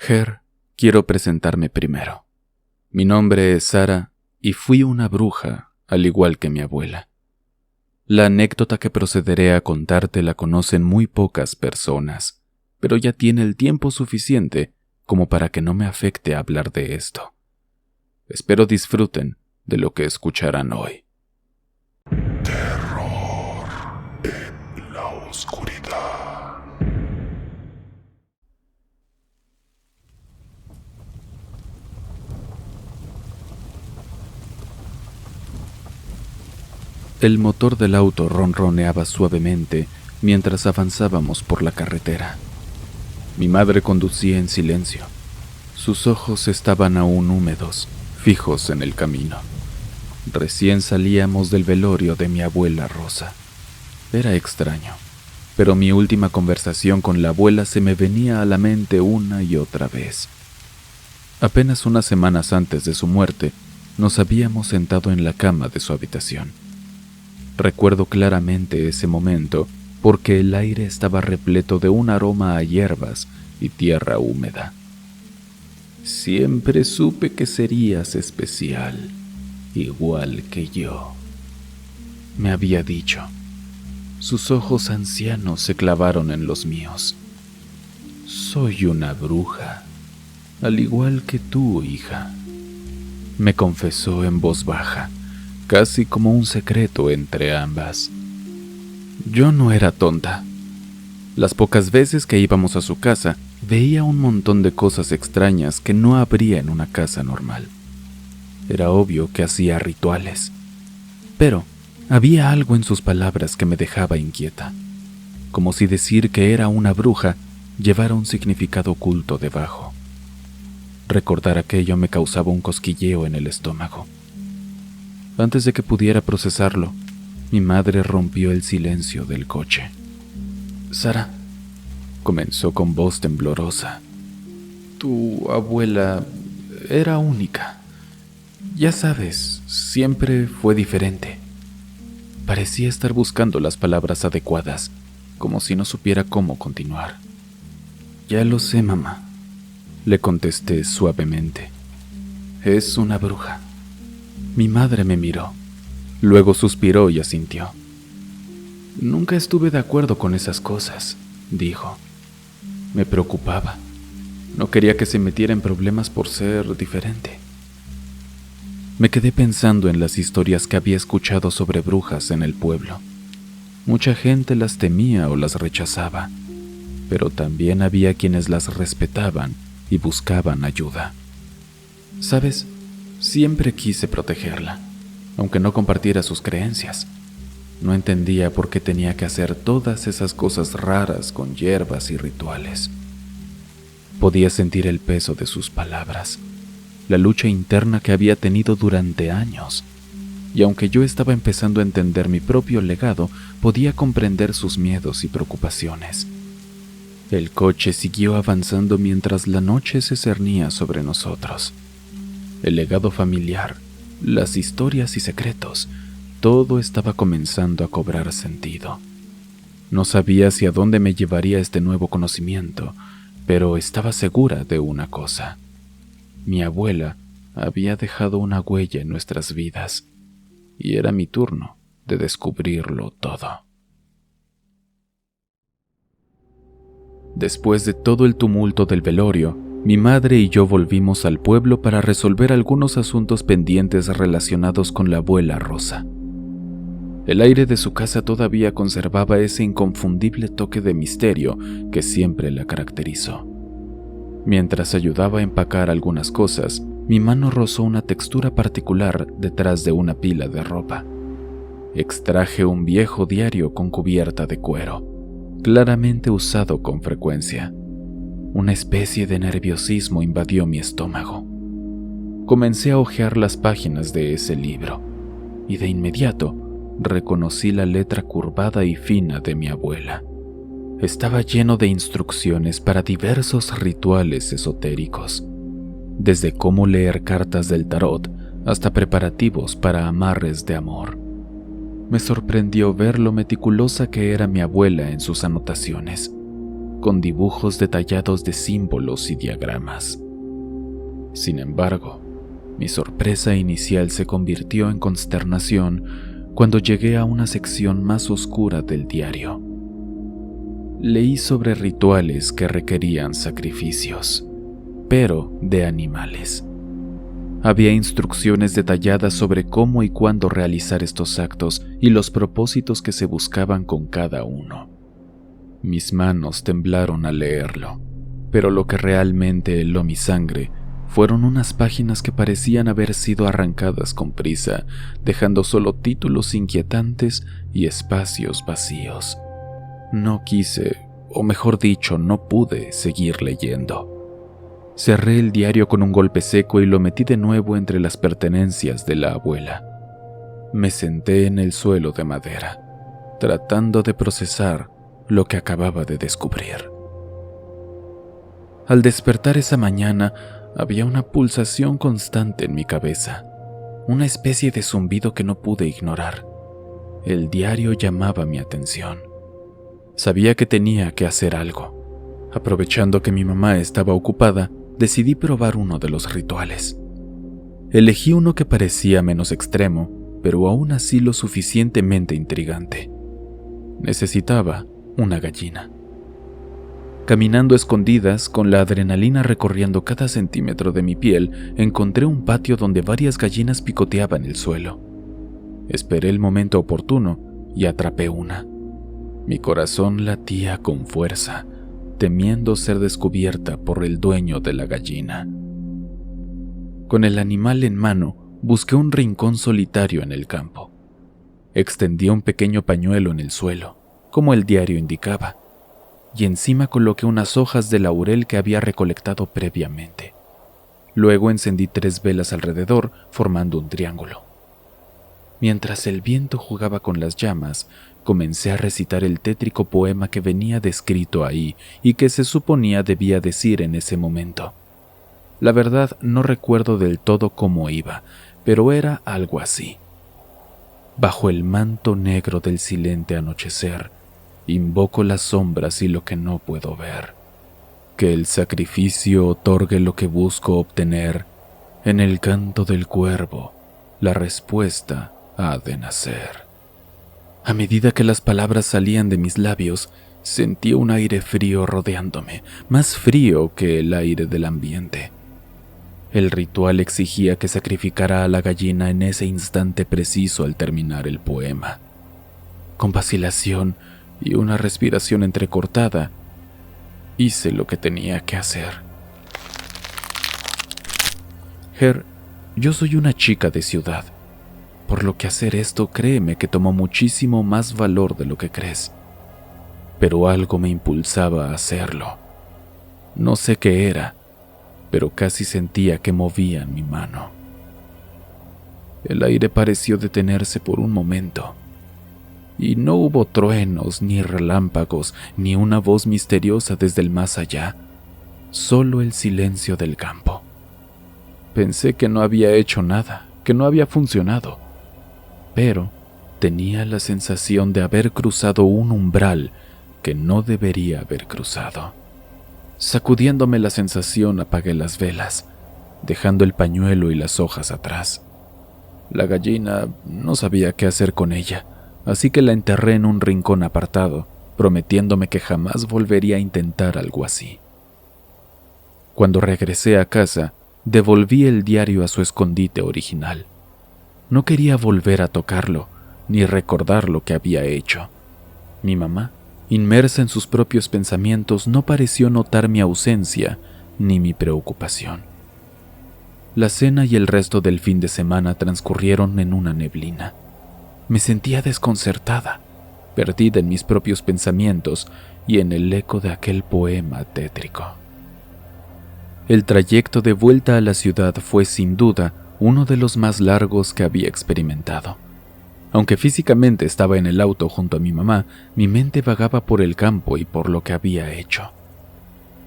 Ger, quiero presentarme primero. Mi nombre es Sara y fui una bruja, al igual que mi abuela. La anécdota que procederé a contarte la conocen muy pocas personas, pero ya tiene el tiempo suficiente como para que no me afecte hablar de esto. Espero disfruten de lo que escucharán hoy. Terror en la oscuridad. El motor del auto ronroneaba suavemente mientras avanzábamos por la carretera. Mi madre conducía en silencio. Sus ojos estaban aún húmedos, fijos en el camino. Recién salíamos del velorio de mi abuela Rosa. Era extraño, pero mi última conversación con la abuela se me venía a la mente una y otra vez. Apenas unas semanas antes de su muerte, nos habíamos sentado en la cama de su habitación. Recuerdo claramente ese momento porque el aire estaba repleto de un aroma a hierbas y tierra húmeda. Siempre supe que serías especial, igual que yo, me había dicho. Sus ojos ancianos se clavaron en los míos. Soy una bruja, al igual que tú, hija, me confesó en voz baja, casi como un secreto entre ambas. Yo no era tonta. Las pocas veces que íbamos a su casa, veía un montón de cosas extrañas que no habría en una casa normal. Era obvio que hacía rituales, pero había algo en sus palabras que me dejaba inquieta, como si decir que era una bruja llevara un significado oculto debajo. Recordar aquello me causaba un cosquilleo en el estómago. Antes de que pudiera procesarlo, mi madre rompió el silencio del coche. «Sara», comenzó con voz temblorosa, «tu abuela era única. Ya sabes, siempre fue diferente». Parecía estar buscando las palabras adecuadas, como si no supiera cómo continuar. «Ya lo sé, mamá», le contesté suavemente. «Es una bruja». Mi madre me miró, luego suspiró y asintió. «Nunca estuve de acuerdo con esas cosas», dijo. Me preocupaba. No quería que se metiera en problemas por ser diferente. Me quedé pensando en las historias que había escuchado sobre brujas en el pueblo. Mucha gente las temía o las rechazaba, pero también había quienes las respetaban y buscaban ayuda. ¿Sabes? Siempre quise protegerla, aunque no compartiera sus creencias. No entendía por qué tenía que hacer todas esas cosas raras con hierbas y rituales. Podía sentir el peso de sus palabras, la lucha interna que había tenido durante años, y aunque yo estaba empezando a entender mi propio legado, podía comprender sus miedos y preocupaciones. El coche siguió avanzando mientras la noche se cernía sobre nosotros. El legado familiar, las historias y secretos, todo estaba comenzando a cobrar sentido. No sabía hacia dónde me llevaría este nuevo conocimiento, pero estaba segura de una cosa. Mi abuela había dejado una huella en nuestras vidas, y era mi turno de descubrirlo todo. Después de todo el tumulto del velorio, mi madre y yo volvimos al pueblo para resolver algunos asuntos pendientes relacionados con la abuela Rosa. El aire de su casa todavía conservaba ese inconfundible toque de misterio que siempre la caracterizó. Mientras ayudaba a empacar algunas cosas, mi mano rozó una textura particular detrás de una pila de ropa. Extraje un viejo diario con cubierta de cuero, claramente usado con frecuencia. Una especie de nerviosismo invadió mi estómago. Comencé a hojear las páginas de ese libro, y de inmediato reconocí la letra curvada y fina de mi abuela. Estaba lleno de instrucciones para diversos rituales esotéricos, desde cómo leer cartas del tarot hasta preparativos para amarres de amor. Me sorprendió ver lo meticulosa que era mi abuela en sus anotaciones. con dibujos detallados de símbolos y diagramas. Sin embargo, mi sorpresa inicial se convirtió en consternación cuando llegué a una sección más oscura del diario. Leí sobre rituales que requerían sacrificios, pero de animales. Había instrucciones detalladas sobre cómo y cuándo realizar estos actos y los propósitos que se buscaban con cada uno. Mis manos temblaron al leerlo, pero lo que realmente heló mi sangre fueron unas páginas que parecían haber sido arrancadas con prisa, dejando solo títulos inquietantes y espacios vacíos. No quise, o mejor dicho, no pude seguir leyendo. Cerré el diario con un golpe seco y lo metí de nuevo entre las pertenencias de la abuela. Me senté en el suelo de madera, tratando de procesar lo que acababa de descubrir. Al despertar esa mañana, había una pulsación constante en mi cabeza, una especie de zumbido que no pude ignorar. El diario llamaba mi atención. Sabía que tenía que hacer algo. Aprovechando que mi mamá estaba ocupada, decidí probar uno de los rituales. Elegí uno que parecía menos extremo, pero aún así lo suficientemente intrigante. Necesitaba una gallina. Caminando a escondidas, con la adrenalina recorriendo cada centímetro de mi piel, encontré un patio donde varias gallinas picoteaban el suelo. Esperé el momento oportuno y atrapé una. Mi corazón latía con fuerza, temiendo ser descubierta por el dueño de la gallina. Con el animal en mano, busqué un rincón solitario en el campo. Extendí un pequeño pañuelo en el suelo, como el diario indicaba, y encima coloqué unas hojas de laurel que había recolectado previamente. Luego encendí 3 velas alrededor, formando un triángulo. Mientras el viento jugaba con las llamas, comencé a recitar el tétrico poema que venía descrito ahí y que se suponía debía decir en ese momento. La verdad, no recuerdo del todo cómo iba, pero era algo así. Bajo el manto negro del silente anochecer, invoco las sombras y lo que no puedo ver. Que el sacrificio otorgue lo que busco obtener. En el canto del cuervo, la respuesta ha de nacer. A medida que las palabras salían de mis labios, sentí un aire frío rodeándome, más frío que el aire del ambiente. El ritual exigía que sacrificara a la gallina en ese instante preciso al terminar el poema. Con vacilación y una respiración entrecortada, hice lo que tenía que hacer. Ger, yo soy una chica de ciudad, por lo que hacer esto, créeme que tomó muchísimo más valor de lo que crees. Pero algo me impulsaba a hacerlo. No sé qué era, pero casi sentía que movía mi mano. El aire pareció detenerse por un momento, y no hubo truenos, ni relámpagos, ni una voz misteriosa desde el más allá, solo el silencio del campo. Pensé que no había hecho nada, que no había funcionado, pero tenía la sensación de haber cruzado un umbral que no debería haber cruzado. Sacudiéndome la sensación, apagué las velas, dejando el pañuelo y las hojas atrás. La gallina no sabía qué hacer con ella, así que la enterré en un rincón apartado, prometiéndome que jamás volvería a intentar algo así. Cuando regresé a casa, devolví el diario a su escondite original. No quería volver a tocarlo, ni recordar lo que había hecho. Mi mamá, inmersa en sus propios pensamientos, no pareció notar mi ausencia ni mi preocupación. La cena y el resto del fin de semana transcurrieron en una neblina. Me sentía desconcertada, perdida en mis propios pensamientos y en el eco de aquel poema tétrico. El trayecto de vuelta a la ciudad fue sin duda uno de los más largos que había experimentado. Aunque físicamente estaba en el auto junto a mi mamá, mi mente vagaba por el campo y por lo que había hecho.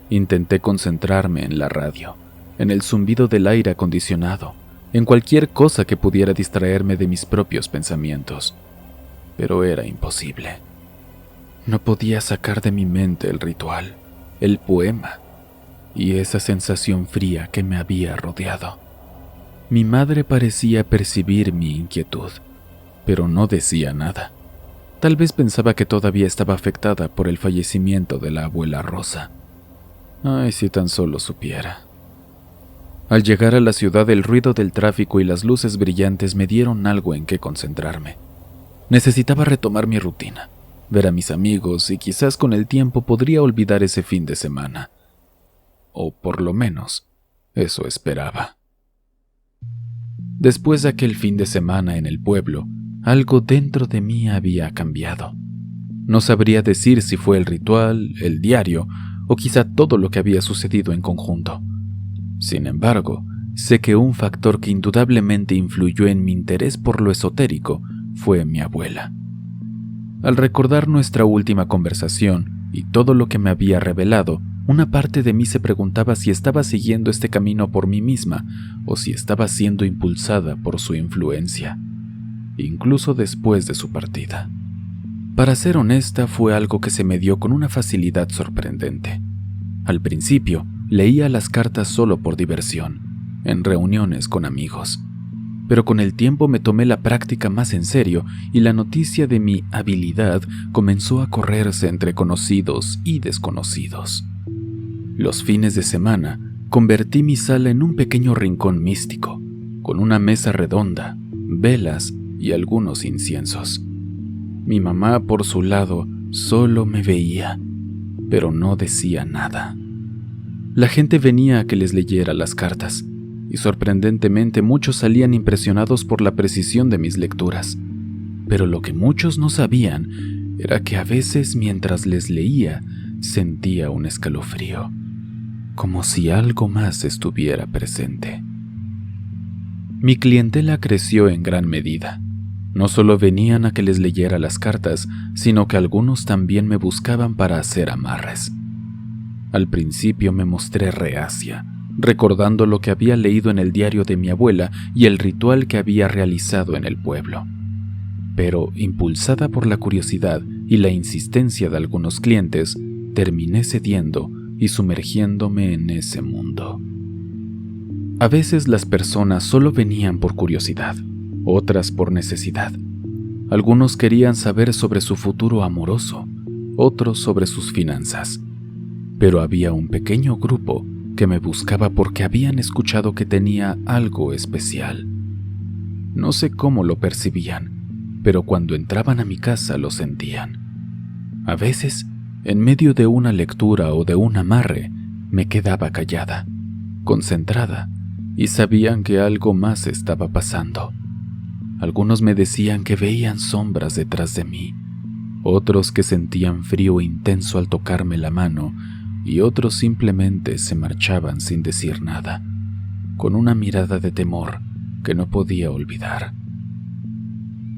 Intenté concentrarme en la radio, en el zumbido del aire acondicionado, en cualquier cosa que pudiera distraerme de mis propios pensamientos, pero era imposible. No podía sacar de mi mente el ritual, el poema y esa sensación fría que me había rodeado. Mi madre parecía percibir mi inquietud, pero no decía nada. Tal vez pensaba que todavía estaba afectada por el fallecimiento de la abuela Rosa. Ay, si tan solo supiera. Al llegar a la ciudad, el ruido del tráfico y las luces brillantes me dieron algo en que concentrarme. Necesitaba retomar mi rutina, ver a mis amigos y quizás con el tiempo podría olvidar ese fin de semana. O por lo menos, eso esperaba. Después de aquel fin de semana en el pueblo, algo dentro de mí había cambiado. No sabría decir si fue el ritual, el diario, o quizá todo lo que había sucedido en conjunto. Sin embargo, sé que un factor que indudablemente influyó en mi interés por lo esotérico fue mi abuela. Al recordar nuestra última conversación y todo lo que me había revelado, una parte de mí se preguntaba si estaba siguiendo este camino por mí misma o si estaba siendo impulsada por su influencia, incluso después de su partida. Para ser honesta, fue algo que se me dio con una facilidad sorprendente. Al principio, leía las cartas solo por diversión, en reuniones con amigos. Pero con el tiempo me tomé la práctica más en serio y la noticia de mi habilidad comenzó a correrse entre conocidos y desconocidos. Los fines de semana, convertí mi sala en un pequeño rincón místico, con una mesa redonda, velas y algunos inciensos. Mi mamá, por su lado, solo me veía, pero no decía nada. La gente venía a que les leyera las cartas, y sorprendentemente muchos salían impresionados por la precisión de mis lecturas. Pero lo que muchos no sabían era que a veces mientras les leía sentía un escalofrío, como si algo más estuviera presente. Mi clientela creció en gran medida. No solo venían a que les leyera las cartas, sino que algunos también me buscaban para hacer amarres. Al principio me mostré reacia, recordando lo que había leído en el diario de mi abuela y el ritual que había realizado en el pueblo. Pero, impulsada por la curiosidad y la insistencia de algunos clientes, terminé cediendo y sumergiéndome en ese mundo. A veces las personas solo venían por curiosidad, otras por necesidad. Algunos querían saber sobre su futuro amoroso, otros sobre sus finanzas. Pero había un pequeño grupo que me buscaba porque habían escuchado que tenía algo especial. No sé cómo lo percibían, pero cuando entraban a mi casa lo sentían. A veces, en medio de una lectura o de un amarre, me quedaba callada, concentrada, y sabían que algo más estaba pasando. Algunos me decían que veían sombras detrás de mí, otros que sentían frío intenso al tocarme la mano, y otros simplemente se marchaban sin decir nada, con una mirada de temor que no podía olvidar.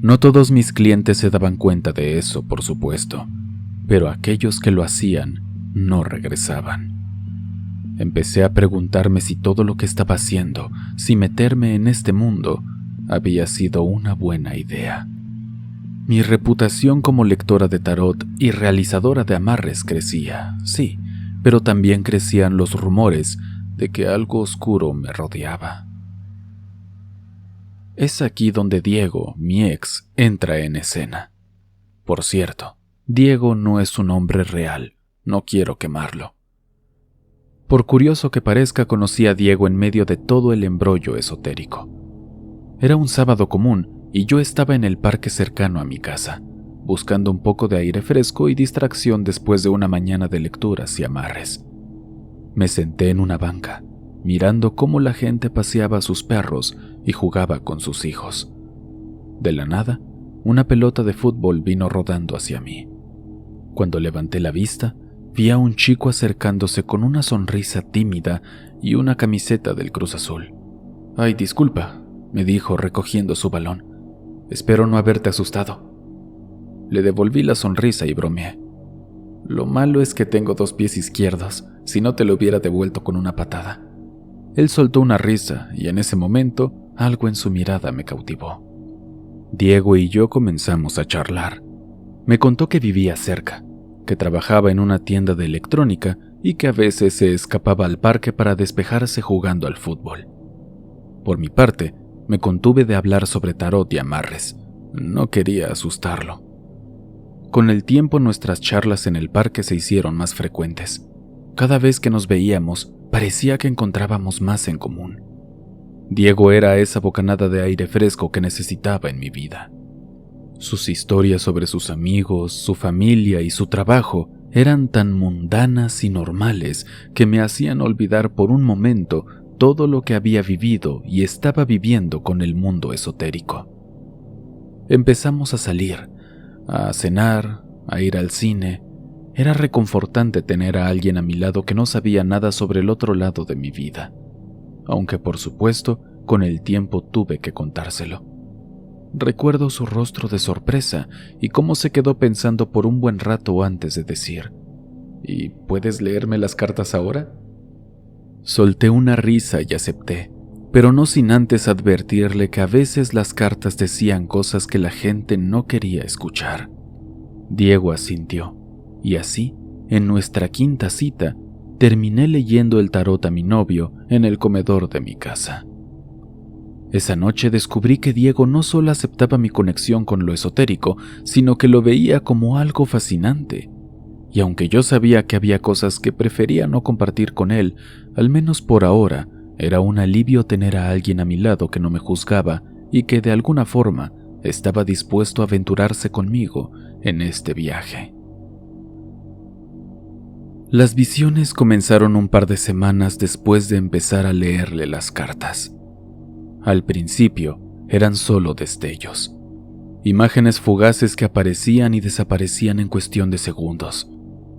No todos mis clientes se daban cuenta de eso, por supuesto, pero aquellos que lo hacían no regresaban. Empecé a preguntarme si todo lo que estaba haciendo, si meterme en este mundo, había sido una buena idea. Mi reputación como lectora de tarot y realizadora de amarres crecía, sí, pero también crecían los rumores de que algo oscuro me rodeaba. Es aquí donde Diego, mi ex, entra en escena. Por cierto, Diego no es un nombre real, no quiero quemarlo. Por curioso que parezca, conocí a Diego en medio de todo el embrollo esotérico. Era un sábado común y yo estaba en el parque cercano a mi casa, buscando un poco de aire fresco y distracción después de una mañana de lecturas y amarres. Me senté en una banca, mirando cómo la gente paseaba a sus perros y jugaba con sus hijos. De la nada, una pelota de fútbol vino rodando hacia mí. Cuando levanté la vista, vi a un chico acercándose con una sonrisa tímida y una camiseta del Cruz Azul. «Ay, disculpa», me dijo recogiendo su balón. «Espero no haberte asustado». Le devolví la sonrisa y bromeé. «Lo malo es que tengo 2 pies izquierdos, si no te lo hubiera devuelto con una patada». Él soltó una risa y en ese momento algo en su mirada me cautivó. Diego y yo comenzamos a charlar. Me contó que vivía cerca, que trabajaba en una tienda de electrónica y que a veces se escapaba al parque para despejarse jugando al fútbol. Por mi parte, me contuve de hablar sobre tarot y amarres. No quería asustarlo. Con el tiempo nuestras charlas en el parque se hicieron más frecuentes. Cada vez que nos veíamos, parecía que encontrábamos más en común. Diego era esa bocanada de aire fresco que necesitaba en mi vida. Sus historias sobre sus amigos, su familia y su trabajo eran tan mundanas y normales que me hacían olvidar por un momento todo lo que había vivido y estaba viviendo con el mundo esotérico. Empezamos a salir, a cenar, a ir al cine. Era reconfortante tener a alguien a mi lado que no sabía nada sobre el otro lado de mi vida, aunque por supuesto con el tiempo tuve que contárselo. Recuerdo su rostro de sorpresa y cómo se quedó pensando por un buen rato antes de decir: ¿Y puedes leerme las cartas ahora? Solté una risa y acepté, pero no sin antes advertirle que a veces las cartas decían cosas que la gente no quería escuchar. Diego asintió, y así, en nuestra quinta cita, terminé leyendo el tarot a mi novio en el comedor de mi casa. Esa noche descubrí que Diego no solo aceptaba mi conexión con lo esotérico, sino que lo veía como algo fascinante. Y aunque yo sabía que había cosas que prefería no compartir con él, al menos por ahora, era un alivio tener a alguien a mi lado que no me juzgaba y que de alguna forma estaba dispuesto a aventurarse conmigo en este viaje. Las visiones comenzaron un par de semanas después de empezar a leerle las cartas. Al principio eran solo destellos, imágenes fugaces que aparecían y desaparecían en cuestión de segundos,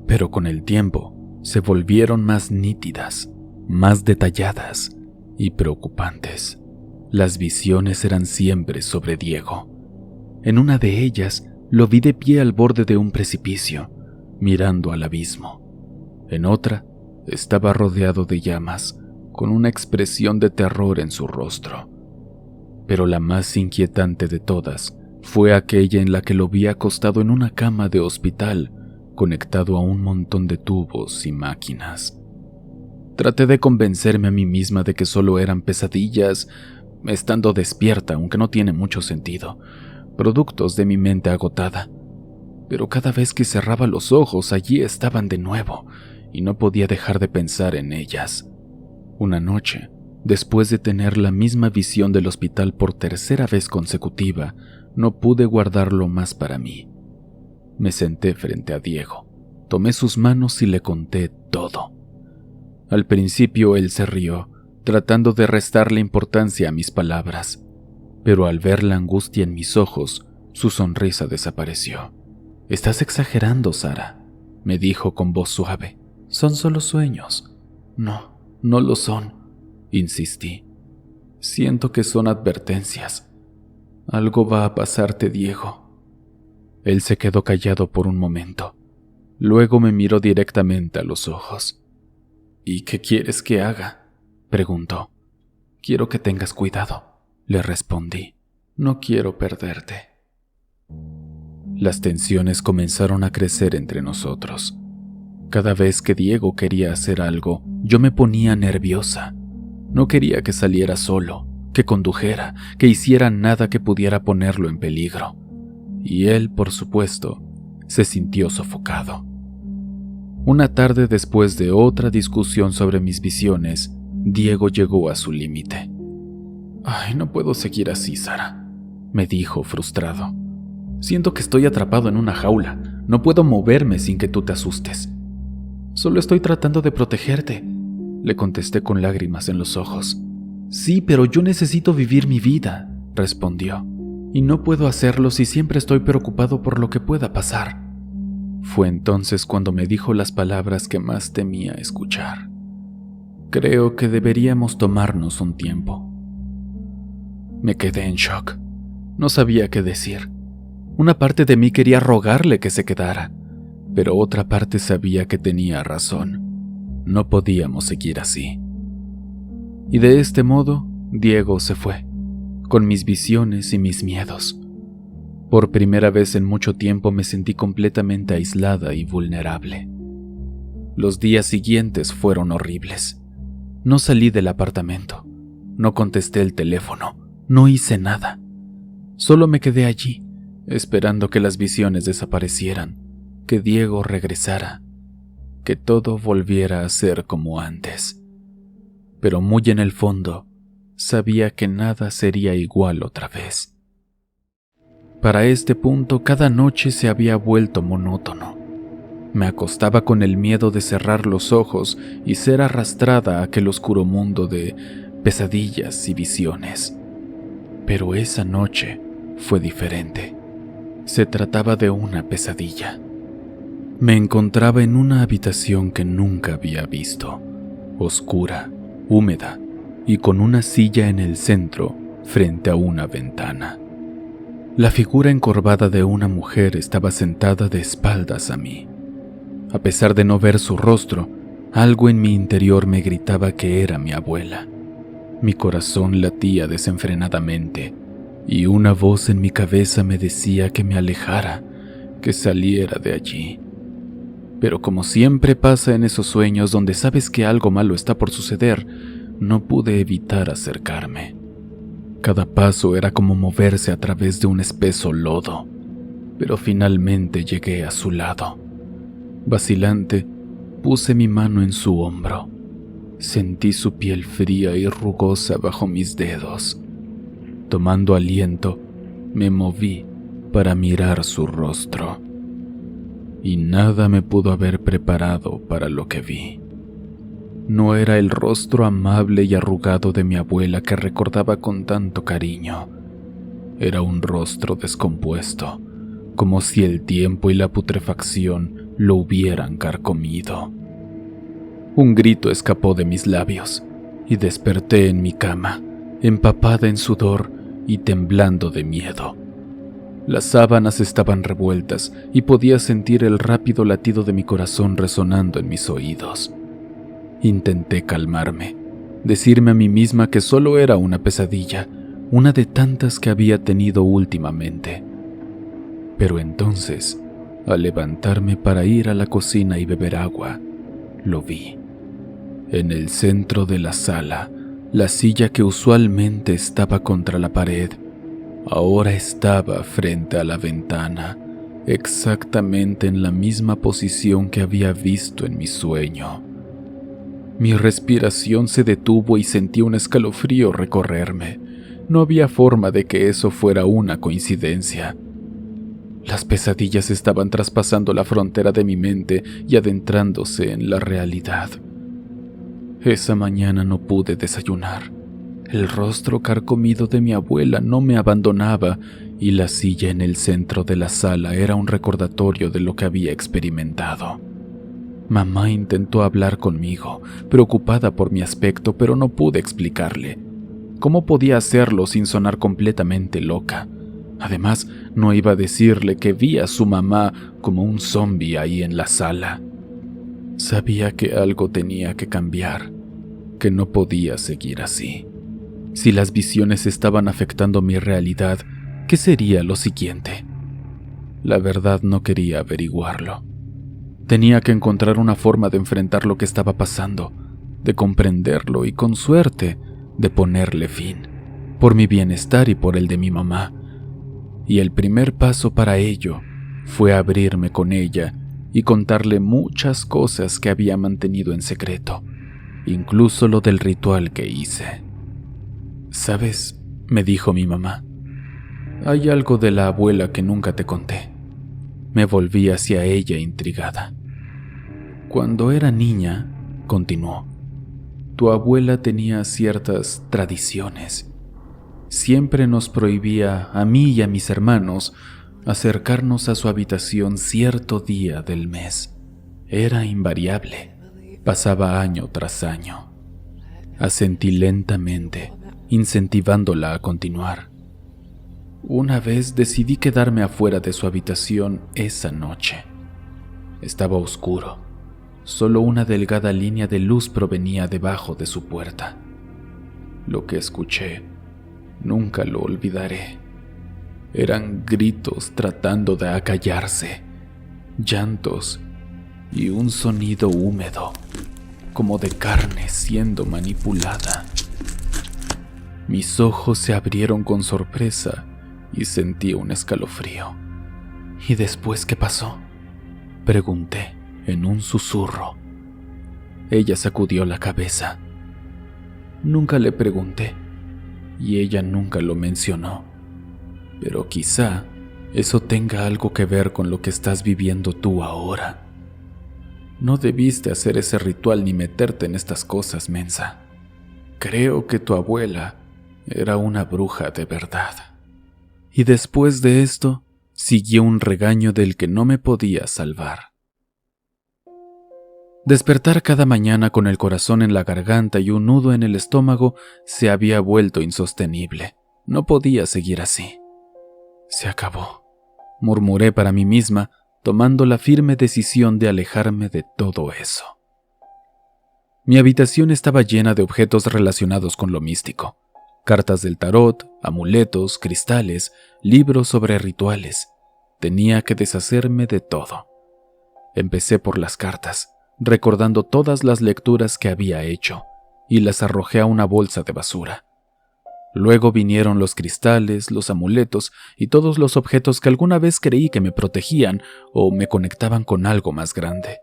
pero con el tiempo se volvieron más nítidas, más detalladas y preocupantes. Las visiones eran siempre sobre Diego. En una de ellas lo vi de pie al borde de un precipicio, mirando al abismo. En otra estaba rodeado de llamas, con una expresión de terror en su rostro. Pero la más inquietante de todas fue aquella en la que lo vi acostado en una cama de hospital, conectado a un montón de tubos y máquinas. Traté de convencerme a mí misma de que solo eran pesadillas, estando despierta, aunque no tiene mucho sentido, productos de mi mente agotada. Pero cada vez que cerraba los ojos, allí estaban de nuevo, y no podía dejar de pensar en ellas. Una noche, después de tener la misma visión del hospital por tercera vez consecutiva, no pude guardarlo más para mí. Me senté frente a Diego, tomé sus manos y le conté todo. Al principio él se rió, tratando de restarle importancia a mis palabras, pero al ver la angustia en mis ojos, su sonrisa desapareció. «Estás exagerando, Sara», me dijo con voz suave. «Son solo sueños». «No, no lo son», insistí. «Siento que son advertencias. Algo va a pasarte, Diego». Él se quedó callado por un momento. Luego me miró directamente a los ojos. «¿Y qué quieres que haga?», preguntó. «Quiero que tengas cuidado», le respondí. «No quiero perderte». Las tensiones comenzaron a crecer entre nosotros. Cada vez que Diego quería hacer algo, yo me ponía nerviosa. No quería que saliera solo, que condujera, que hiciera nada que pudiera ponerlo en peligro. Y él, por supuesto, se sintió sofocado. Una tarde, después de otra discusión sobre mis visiones, Diego llegó a su límite. «Ay, no puedo seguir así, Sara», me dijo frustrado. «Siento que estoy atrapado en una jaula. No puedo moverme sin que tú te asustes». «Solo estoy tratando de protegerte», le contesté con lágrimas en los ojos. «Sí, pero yo necesito vivir mi vida», respondió. «Y no puedo hacerlo si siempre estoy preocupado por lo que pueda pasar». Fue entonces cuando me dijo las palabras que más temía escuchar. «Creo que deberíamos tomarnos un tiempo». Me quedé en shock. No sabía qué decir. Una parte de mí quería rogarle que se quedara, pero otra parte sabía que tenía razón. No podíamos seguir así. Y de este modo, Diego se fue, con mis visiones y mis miedos. Por primera vez en mucho tiempo me sentí completamente aislada y vulnerable. Los días siguientes fueron horribles. No salí del apartamento, no contesté el teléfono, no hice nada. Solo me quedé allí, esperando que las visiones desaparecieran, que Diego regresara, que todo volviera a ser como antes. Pero muy en el fondo, sabía que nada sería igual otra vez. Para este punto, cada noche se había vuelto monótono. Me acostaba con el miedo de cerrar los ojos y ser arrastrada a aquel oscuro mundo de pesadillas y visiones. Pero esa noche fue diferente. Se trataba de una pesadilla. Me encontraba en una habitación que nunca había visto, oscura, húmeda y con una silla en el centro frente a una ventana. La figura encorvada de una mujer estaba sentada de espaldas a mí. A pesar de no ver su rostro, algo en mi interior me gritaba que era mi abuela. Mi corazón latía desenfrenadamente y una voz en mi cabeza me decía que me alejara, que saliera de allí. Pero como siempre pasa en esos sueños donde sabes que algo malo está por suceder, no pude evitar acercarme. Cada paso era como moverse a través de un espeso lodo, pero finalmente llegué a su lado. Vacilante, puse mi mano en su hombro. Sentí su piel fría y rugosa bajo mis dedos. Tomando aliento, me moví para mirar su rostro. Y nada me pudo haber preparado para lo que vi. No era el rostro amable y arrugado de mi abuela que recordaba con tanto cariño. Era un rostro descompuesto, como si el tiempo y la putrefacción lo hubieran carcomido. Un grito escapó de mis labios y desperté en mi cama, empapada en sudor y temblando de miedo. Las sábanas estaban revueltas y podía sentir el rápido latido de mi corazón resonando en mis oídos. Intenté calmarme, decirme a mí misma que solo era una pesadilla, una de tantas que había tenido últimamente. Pero entonces, al levantarme para ir a la cocina y beber agua, lo vi. En el centro de la sala, la silla que usualmente estaba contra la pared, ahora estaba frente a la ventana, exactamente en la misma posición que había visto en mi sueño. Mi respiración se detuvo y sentí un escalofrío recorrerme. No había forma de que eso fuera una coincidencia. Las pesadillas estaban traspasando la frontera de mi mente y adentrándose en la realidad. Esa mañana no pude desayunar. El rostro carcomido de mi abuela no me abandonaba y la silla en el centro de la sala era un recordatorio de lo que había experimentado. Mamá intentó hablar conmigo, preocupada por mi aspecto, pero no pude explicarle. ¿Cómo podía hacerlo sin sonar completamente loca? Además, no iba a decirle que vi a su mamá como un zombi ahí en la sala. Sabía que algo tenía que cambiar, que no podía seguir así. Si las visiones estaban afectando mi realidad, ¿qué sería lo siguiente? La verdad no quería averiguarlo. Tenía que encontrar una forma de enfrentar lo que estaba pasando, de comprenderlo y, con suerte, de ponerle fin, por mi bienestar y por el de mi mamá. Y el primer paso para ello fue abrirme con ella y contarle muchas cosas que había mantenido en secreto, incluso lo del ritual que hice. «¿Sabes?», me dijo mi mamá, «hay algo de la abuela que nunca te conté». Me volví hacia ella intrigada. «Cuando era niña», continuó, «tu abuela tenía ciertas tradiciones. Siempre nos prohibía, a mí y a mis hermanos, acercarnos a su habitación cierto día del mes. Era invariable. Pasaba año tras año». Asentí lentamente, incentivándola a continuar. Una vez decidí quedarme afuera de su habitación esa noche. Estaba oscuro. Solo una delgada línea de luz provenía debajo de su puerta. Lo que escuché, nunca lo olvidaré. Eran gritos tratando de acallarse, llantos y un sonido húmedo, como de carne siendo manipulada. Mis ojos se abrieron con sorpresa y sentí un escalofrío. ¿Y después qué pasó?, pregunté en un susurro. Ella sacudió la cabeza. Nunca le pregunté, y ella nunca lo mencionó. Pero quizá eso tenga algo que ver con lo que estás viviendo tú ahora. No debiste hacer ese ritual ni meterte en estas cosas, mensa. Creo que tu abuela era una bruja de verdad. Y después de esto, siguió un regaño del que no me podía salvar. Despertar cada mañana con el corazón en la garganta y un nudo en el estómago se había vuelto insostenible. No podía seguir así. Se acabó, murmuré para mí misma, tomando la firme decisión de alejarme de todo eso. Mi habitación estaba llena de objetos relacionados con lo místico. Cartas del tarot, amuletos, cristales, libros sobre rituales. Tenía que deshacerme de todo. Empecé por las cartas, recordando todas las lecturas que había hecho, y las arrojé a una bolsa de basura. Luego vinieron los cristales, los amuletos y todos los objetos que alguna vez creí que me protegían o me conectaban con algo más grande.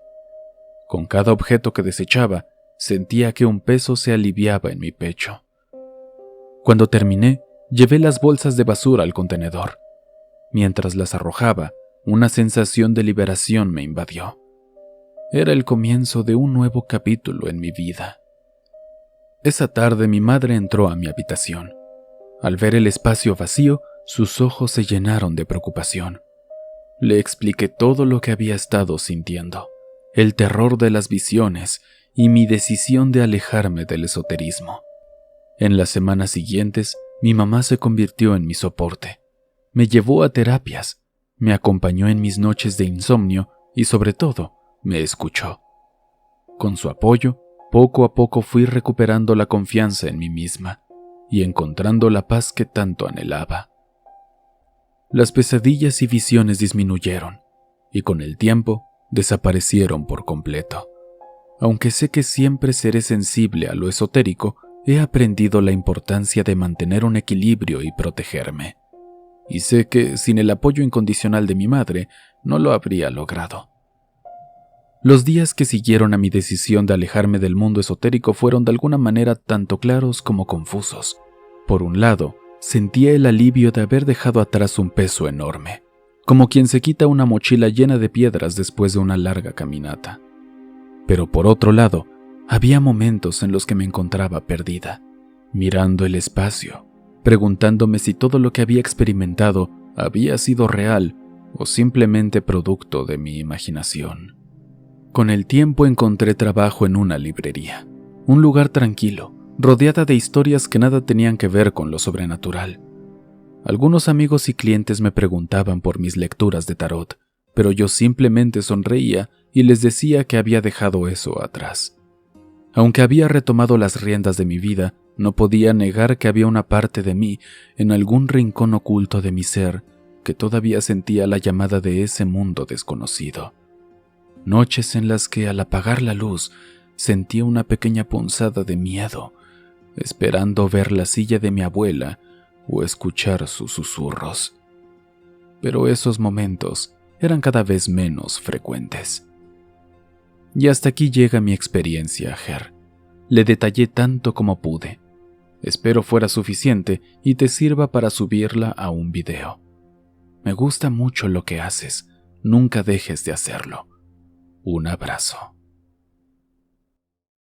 Con cada objeto que desechaba, sentía que un peso se aliviaba en mi pecho. Cuando terminé, llevé las bolsas de basura al contenedor. Mientras las arrojaba, una sensación de liberación me invadió. Era el comienzo de un nuevo capítulo en mi vida. Esa tarde mi madre entró a mi habitación. Al ver el espacio vacío, sus ojos se llenaron de preocupación. Le expliqué todo lo que había estado sintiendo, el terror de las visiones y mi decisión de alejarme del esoterismo. En las semanas siguientes, mi mamá se convirtió en mi soporte. Me llevó a terapias, me acompañó en mis noches de insomnio y, sobre todo, me escuchó. Con su apoyo, poco a poco fui recuperando la confianza en mí misma y encontrando la paz que tanto anhelaba. Las pesadillas y visiones disminuyeron y con el tiempo desaparecieron por completo. Aunque sé que siempre seré sensible a lo esotérico, he aprendido la importancia de mantener un equilibrio y protegerme. Y sé que sin el apoyo incondicional de mi madre no lo habría logrado. Los días que siguieron a mi decisión de alejarme del mundo esotérico fueron de alguna manera tanto claros como confusos. Por un lado, sentía el alivio de haber dejado atrás un peso enorme, como quien se quita una mochila llena de piedras después de una larga caminata. Pero por otro lado, había momentos en los que me encontraba perdida, mirando el espacio, preguntándome si todo lo que había experimentado había sido real o simplemente producto de mi imaginación. Con el tiempo encontré trabajo en una librería, un lugar tranquilo, rodeada de historias que nada tenían que ver con lo sobrenatural. Algunos amigos y clientes me preguntaban por mis lecturas de tarot, pero yo simplemente sonreía y les decía que había dejado eso atrás. Aunque había retomado las riendas de mi vida, no podía negar que había una parte de mí, en algún rincón oculto de mi ser, que todavía sentía la llamada de ese mundo desconocido. Noches en las que, al apagar la luz, sentía una pequeña punzada de miedo, esperando ver la silla de mi abuela o escuchar sus susurros. Pero esos momentos eran cada vez menos frecuentes. Y hasta aquí llega mi experiencia, Ger. Le detallé tanto como pude. Espero fuera suficiente y te sirva para subirla a un video. Me gusta mucho lo que haces. Nunca dejes de hacerlo. Un abrazo.